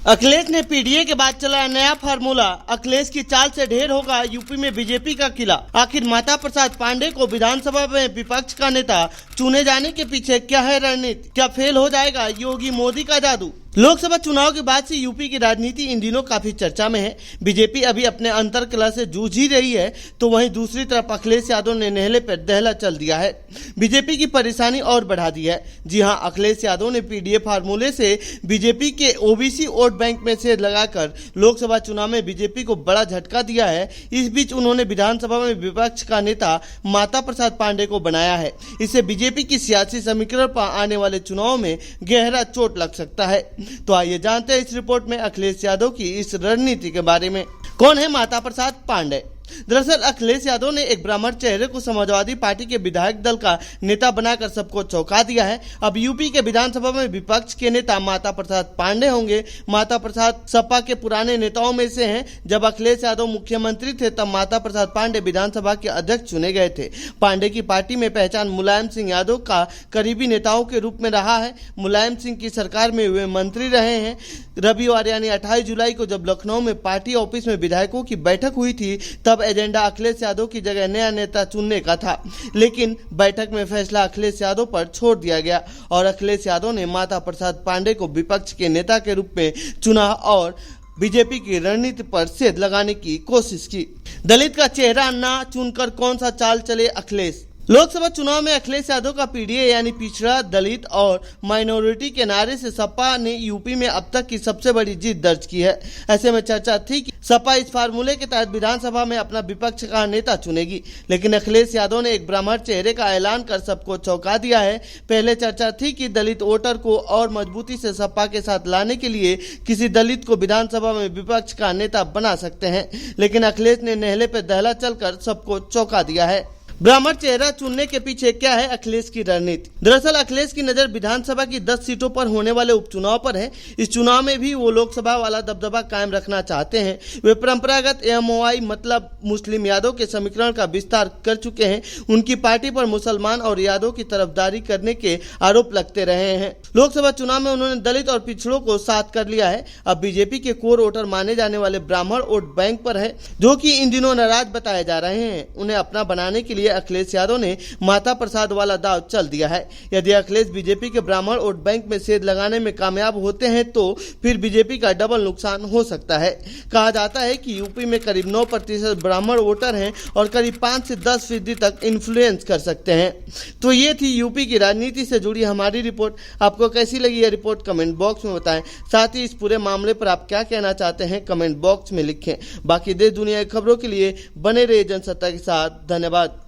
अखिलेश ने पीडीए के बाद चलाया नया फार्मूला। अखिलेश की चाल से ढेर होगा यूपी में बीजेपी का किला। आखिर माता प्रसाद पांडे को विधानसभा में विपक्ष का नेता चुने जाने के पीछे क्या है रणनीति? क्या फेल हो जाएगा योगी मोदी का जादू? लोकसभा चुनाव के बाद से यूपी की राजनीति इन दिनों काफी चर्चा में है। बीजेपी अभी अपने अंतर कलह से जूझ ही रही है, तो वहीं दूसरी तरफ अखिलेश यादव ने नहले पर दहला चल दिया है। बीजेपी की परेशानी और बढ़ा दी है। जी हां, अखिलेश यादव ने पीडीए फार्मूले से बीजेपी के ओबीसी वोट बैंक में से लगाकर लोकसभा चुनाव में बीजेपी को बड़ा झटका दिया है। इस बीच उन्होंने विधानसभा में विपक्ष का नेता माता प्रसाद पांडे को बनाया है। इससे बीजेपी की सियासी समीकरण पर आने वाले चुनाव में गहरा चोट लग सकता है। तो आइए जानते हैं इस रिपोर्ट में अखिलेश यादव की इस रणनीति के बारे में। कौन है माता प्रसाद पांडे? दरअसल अखिलेश यादव ने एक ब्राह्मण चेहरे को समाजवादी पार्टी के विधायक दल का नेता बनाकर सबको चौंका दिया है। अब यूपी के विधानसभा में विपक्ष के नेता माता प्रसाद पांडे होंगे। माता प्रसाद सपा के पुराने नेताओं में से हैं। जब अखिलेश यादव मुख्यमंत्री थे तब माता प्रसाद पांडे विधानसभा के अध्यक्ष चुने गए थे। पांडे की पार्टी में पहचान मुलायम सिंह यादव का करीबी नेताओं के रूप में रहा है। मुलायम सिंह की सरकार में वे मंत्री रहे हैं। रविवार यानी 28 जुलाई को जब लखनऊ में पार्टी ऑफिस में विधायकों की बैठक हुई थी तब एजेंडा अखिलेश यादव की जगह नया नेता चुनने का था, लेकिन बैठक में फैसला अखिलेश यादव पर छोड़ दिया गया और अखिलेश यादव ने माता प्रसाद पांडे को विपक्ष के नेता के रूप में चुना और बीजेपी की रणनीति पर सेध लगाने की कोशिश की। दलित का चेहरा ना चुनकर कौन सा चाल चले अखिलेश? लोकसभा चुनाव में अखिलेश यादव का पीडीए यानी पिछड़ा, दलित और माइनॉरिटी के नारे से सपा ने यूपी में अब तक की सबसे बड़ी जीत दर्ज की है। ऐसे में चर्चा थी कि सपा इस फार्मूले के तहत विधानसभा में अपना विपक्ष का नेता चुनेगी, लेकिन अखिलेश यादव ने एक ब्राह्मण चेहरे का ऐलान कर सबको चौंका दिया है। पहले चर्चा थी कि दलित वोटर को और मजबूती से सपा के साथ लाने के लिए किसी दलित को विधानसभा में विपक्ष का नेता बना सकते हैं, लेकिन अखिलेश ने नहले पर दहला चलकर सबको चौंका दिया है। ब्राह्मण चेहरा चुनने के पीछे क्या है अखिलेश की रणनीति? दरअसल अखिलेश की नजर विधानसभा की 10 सीटों पर होने वाले उपचुनाव पर है। इस चुनाव में भी वो लोकसभा वाला दबदबा कायम रखना चाहते हैं। वे परंपरागत एमओआई मतलब मुस्लिम यादव के समीकरण का विस्तार कर चुके हैं। उनकी पार्टी पर मुसलमान और यादव की तरफदारी करने के आरोप लगते रहे हैं। लोकसभा चुनाव में उन्होंने दलित और पिछड़ों को साथ कर लिया है। अब बीजेपी के कोर वोटर माने जाने वाले ब्राह्मण वोट बैंक पर है, जो कि इन दिनों नाराज बताए जा रहे हैं। उन्हें अपना बनाने के लिए अखिलेश यादव ने माता प्रसाद वाला दाव चल दिया है। यदि अखिलेश बीजेपी के ब्राह्मण वोट बैंक में सेध लगाने में कामयाब होते हैं तो फिर बीजेपी का डबल नुकसान हो सकता है। कहा जाता है कि यूपी में करीब 9% ब्राह्मण वोटर हैं और करीब 5 से 10% तक इन्फ्लुएंस कर सकते हैं। तो ये थी यूपी की राजनीति से जुड़ी हमारी रिपोर्ट। आपको कैसी लगी ये रिपोर्ट कमेंट बॉक्स में बताएं। साथ ही इस पूरे मामले पर आप क्या कहना चाहते हैं कमेंट बॉक्स में लिखें। बाकी देश दुनिया की खबरों के लिए बने रहिए जनसत्ता के साथ। धन्यवाद।